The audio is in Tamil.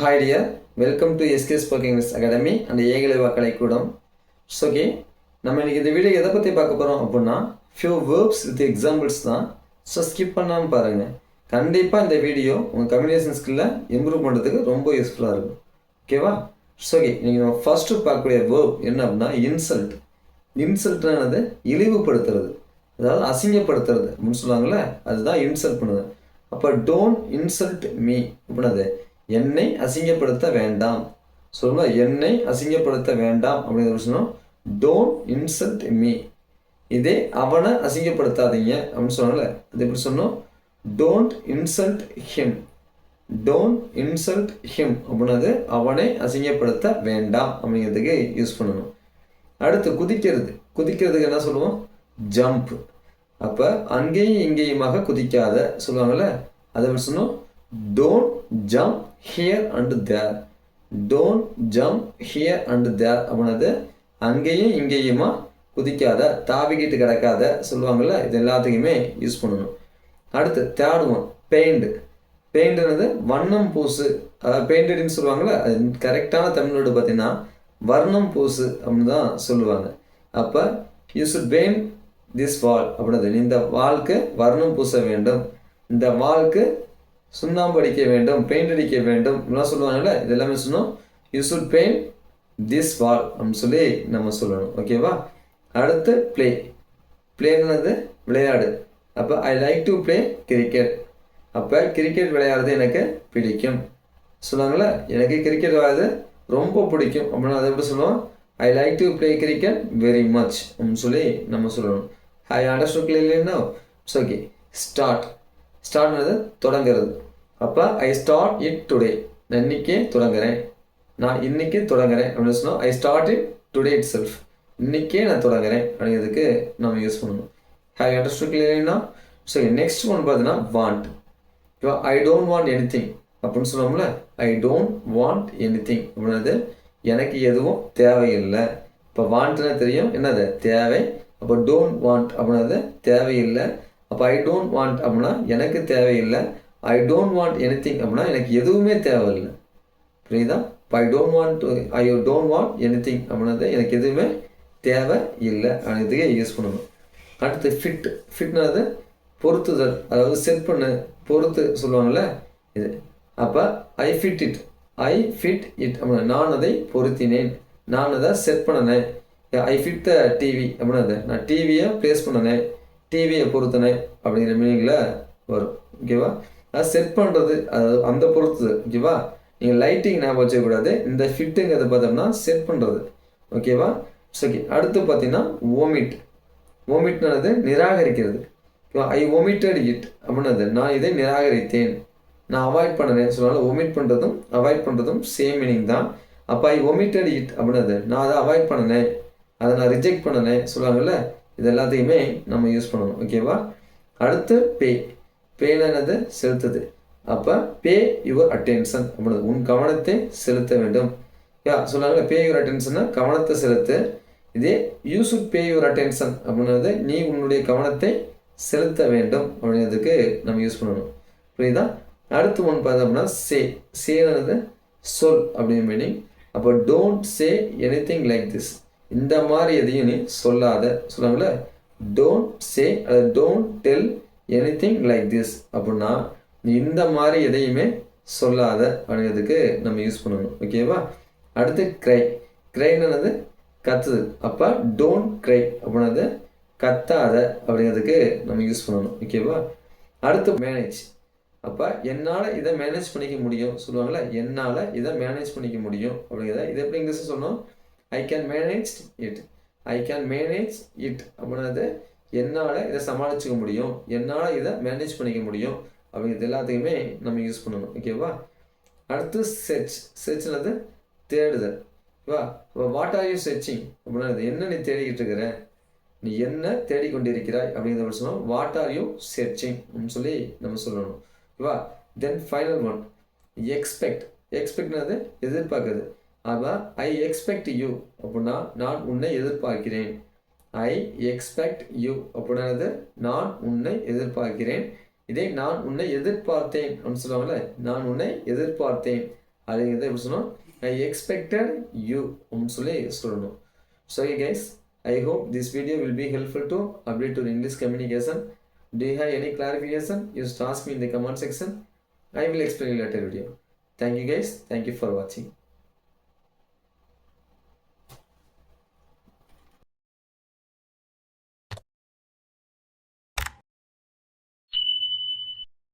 Hi dear, welcome to SK Spoken English Academy and Ekalaiva கலைக்கூடம். ஓகே, நம்ம இன்னைக்கு இந்த வீடியோ எதை பற்றி பார்க்க போகிறோம் அப்படின்னா ஃபியூ வேர்ப்ஸ் வித் எக்ஸாம்பிள்ஸ் தான். ஸோ ஸ்கிப் பண்ணாமல் பாருங்கள். கண்டிப்பாக இந்த வீடியோ உங்கள் கம்யூனிகேஷன் ஸ்கில்லை இம்ப்ரூவ் பண்ணுறதுக்கு ரொம்ப யூஸ்ஃபுல்லாக இருக்கும். ஓகேவா? ஓகே, நீங்கள் நம்ம ஃபஸ்ட்டு பார்க்கக்கூடிய வேர்ப் என்ன அப்படின்னா இன்சல்ட். இன்சல்ட்னானது இழிவுபடுத்துறது, அதாவது அசிங்கப்படுத்துறது அப்படின்னு சொல்லுவாங்கள்ல, அதுதான் இன்சல்ட் பண்ணுது. அப்போ டோன்ட் இன்சல்ட் மீ அப்படின்னது என்னை அசிங்கப்படுத்த வேண்டாம். சொல்லுங்கள், என்னை அசிங்கப்படுத்த வேண்டாம் அப்படின்னு சொன்னோம். Don't insult me. இதே அவனை அசிங்கப்படுத்தாதீங்க அப்படின்னு சொன்னால அது எப்படி சொன்னோம்? Don't insult him. Don't insult him அப்படின்னது அவனை அசிங்கப்படுத்த வேண்டாம் அப்படிங்கிறதுக்கு யூஸ் பண்ணணும். அடுத்து குதிக்கிறது. குதிக்கிறதுக்கு என்ன சொல்லுவோம்? ஜம்ப். அப்போ அங்கேயும் இங்கேயுமாக குதிக்காத சொல்லுவாங்கள்ல, அதை எப்படி சொன்னோம்? Don't jump here and there. Don't jump here and there அப்படின்னது அங்கேயும் இங்கேயுமா குதிக்காத, தாவிக்கிட்டு கிடக்காத சொல்லுவாங்கள்ல, இது எல்லாத்துக்குமே யூஸ் பண்ணணும். அடுத்து தேர்ட் ஒன் பெயிண்ட். பெயிண்ட்னது வண்ணம் பூசு, அதாவது பெயிண்டட்னு சொல்லுவாங்கள்ல, அது கரெக்டான தமிழோடு பார்த்தீங்கன்னா வர்ணம் பூசு அப்படின்னு தான் சொல்லுவாங்க. அப்போ யூ ஷுட் பெயிண்ட் திஸ் வால் அப்படின்னது, இந்த வால்க்கு வர்ணம் பூச வேண்டும், இந்த வால்க்கு சுண்ணாம்பு அடிக்க வேண்டும், பெயிண்ட் அடிக்க வேண்டும் இப்படிலாம் சொல்லுவாங்கல்ல, இது எல்லாமே சொன்னோம். யூ ஷுட் பெயிண்ட் திஸ் வால் அப்படின்னு சொல்லி நம்ம சொல்லணும். ஓகேவா? அடுத்து ப்ளே. ப்ளேங்கிறது விளையாடு. அப்போ ஐ லைக் டு ப்ளே கிரிக்கெட். அப்போ கிரிக்கெட் விளையாடுறது எனக்கு பிடிக்கும் சொல்லுவாங்கள்ல, எனக்கு கிரிக்கெட் விளையாடுறது ரொம்ப பிடிக்கும் அப்படின்னா அதை எப்படி சொல்லுவோம்? I like to play cricket very much அப்படின்னு சொல்லி நம்ம சொல்லணும். I understand clearly now. Okay, start. ஸ்டார்ட்னது தொடங்கிறது. அப்போ ஐ ஸ்டார்ட் இட் டுடே. நான் இன்றைக்கே தொடங்குறேன், நான் இன்றைக்கே தொடங்குறேன் அப்படின்னு சொன்னோம். I start it today itself. இன்றைக்கே நான் தொடங்குறேன் அப்படிங்கிறதுக்கு நம்ம யூஸ் பண்ணணும். ஹேவ் யூ அண்டர்ஸ்டுட் கிளியர்லினா? சரி, நெக்ஸ்ட் ஒன் பார்த்தீங்கன்னா வாண்ட். இப்போ I don't want anything அப்படின்னு சொன்னோம்ல, I don't want anything அப்படின்னது எனக்கு எதுவும் தேவையில்லை. இப்போ வாண்ட்னா தெரியும் என்னது? தேவை. அப்போ டோன்ட் வாண்ட் அப்படின்னது தேவையில்லை. அப்போ ஐ டோன்ட் வாண்ட் அப்படின்னா எனக்கு தேவையில்லை. I don't want anything அப்படின்னா எனக்கு எதுவுமே தேவையில்லை. புரியுதா? இப்போ I don't want anything அப்படின்னது எனக்கு எதுவுமே தேவை இல்லை அப்படின்றதுக்கே யூஸ் பண்ணணும். அடுத்து ஃபிட். ஃபிட்னது பொருத்துதல், அதாவது செட் பண்ணு, பொறுத்து சொல்லுவாங்கள்ல இது. அப்போ ஐ fit it. I fit it அப்படின்னா நான் அதை பொருத்தினேன், நான் அதை செட் பண்ணினேன். ஐ ஃபிட் த டிவி அப்படின்னது நான் டிவியை ப்ளேஸ் பண்ணினேன், டிவியை பொருத்தினேன் அப்படிங்கிற மீனிங்கில் வரும். ஓகேவா? அது செட் பண்ணுறது, அதாவது அந்த பொறுத்தது. ஓகேவா? நீங்கள் லைட்டிங் ஞாபகம் வச்சக்கூடாது. இந்த ஃபிட்டுங்கிறது பார்த்தோம்னா செட் பண்ணுறது. ஓகேவா? ஓகே, அடுத்து பார்த்தீங்கன்னா ஓமிட். ஓமிட்னது நிராகரிக்கிறது. ஓகேவா? ஐ ஓமிட்டட் இட் அப்படின்னது நான் இதை நிராகரித்தேன், நான் அவாய்ட் பண்ணுறேன் சொன்னாலும் ஓமிட் பண்ணுறதும் அவாய்ட் பண்ணுறதும் சேம் மீனிங் தான். அப்போ ஐ ஓமிட்டட் இட் அப்படின்னது நான் அதை அவாய்ட் பண்ணினேன், அதை நான் ரிஜெக்ட் பண்ணினேன் சொல்லுவாங்கள்ல, இது எல்லாத்தையுமே நம்ம யூஸ் பண்ணணும். ஓகேவா? அடுத்து பே. பேனது செலுத்துது. அப்போ பே யுவர் அட்டென்ஷன் அப்படின்னது உன் கவனத்தை செலுத்த வேண்டும். சொல்லுவாங்கல்ல, பே யுவர் அட்டென்ஷன்னா கவனத்தை செலுத்து. இதே you should pay your attention அப்படின்னது நீ உன்னுடைய கவனத்தை செலுத்த வேண்டும் அப்படிங்கிறதுக்கு நம்ம யூஸ் பண்ணணும். புரியுதா? அடுத்து ஒன்று பார்த்தோம்னா சே. சேனது சொல் அப்படிங்கிற மீனிங். அப்போ don't say any thing like this. இந்த மாதிரி எதையும் நீ சொல்லாத சொல்லுவாங்கள்ல, டோன்ட் சே, அது don't tell anything like this அப்படின்னா நீ இந்த மாதிரி எதையுமே சொல்லாத அப்படிங்கிறதுக்கு நம்ம யூஸ் பண்ணணும். ஓகேவா? அடுத்து க்ரை. க்ரைன்னு கத்துது. அப்போ டோன்ட் க்ரை அப்படின்னது கத்தாத அப்படிங்கிறதுக்கு நம்ம யூஸ் பண்ணணும். ஓகேவா? அடுத்து மேனேஜ். அப்போ என்னால் இதை மேனேஜ் பண்ணிக்க முடியும் சொல்லுவாங்களே, என்னால் இதை மேனேஜ் பண்ணிக்க முடியும் அப்படிங்கிறத இது எப்படி இங்கிலீஷ் சொன்னோம்? I can manage it. I can manage it அப்படின்னது என்னால் இதை சமாளிச்சுக்க முடியும், என்னால் இதை மேனேஜ் பண்ணிக்க முடியும் அப்படிங்கிறது எல்லாத்துக்குமே நம்ம யூஸ் பண்ணணும். ஓகேவா? அடுத்து செர்ச். செர்ச்னது தேடுதல். ஓகேவா? இப்போ வாட் ஆர் யூ செர்ச்சிங் அப்படின்னா என்ன நீ தேடிக்கிட்டு இருக்கிற, நீ என்ன தேடிக்கொண்டிருக்கிறாய் அப்படிங்கிறத சொன்னோம். வாட் ஆர் யூ செர்ச்சிங் அப்படின்னு சொல்லி நம்ம சொல்லணும். ஓகேவா? Then final one expect. எக்ஸ்பெக்ட்னது எதிர்பார்க்குறது. அப்போ ஐ எக்ஸ்பெக்ட் யூ அப்படின்னா நான் உன்னை எதிர்பார்க்கிறேன். ஐ எக்ஸ்பெக்ட் யூ அப்படின்னது நான் உன்னை எதிர்பார்க்கிறேன். இதே நான் உன்னை எதிர்பார்த்தேன் அப்படின்னு சொல்லுவாங்கள்ல, நான் உன்னை எதிர்பார்த்தேன், அப்படிங்கிறத எப்படி சொல்லணும், ஐ எக்ஸ்பெக்டட் யூ அப்படின்னு சொல்லி சொல்லணும். So okay guys, I hope this video will be helpful to update your English communication. Do you have any clarification? Just ask me in the comment section. I will explain in later video. Thank you guys. Thank you for watching.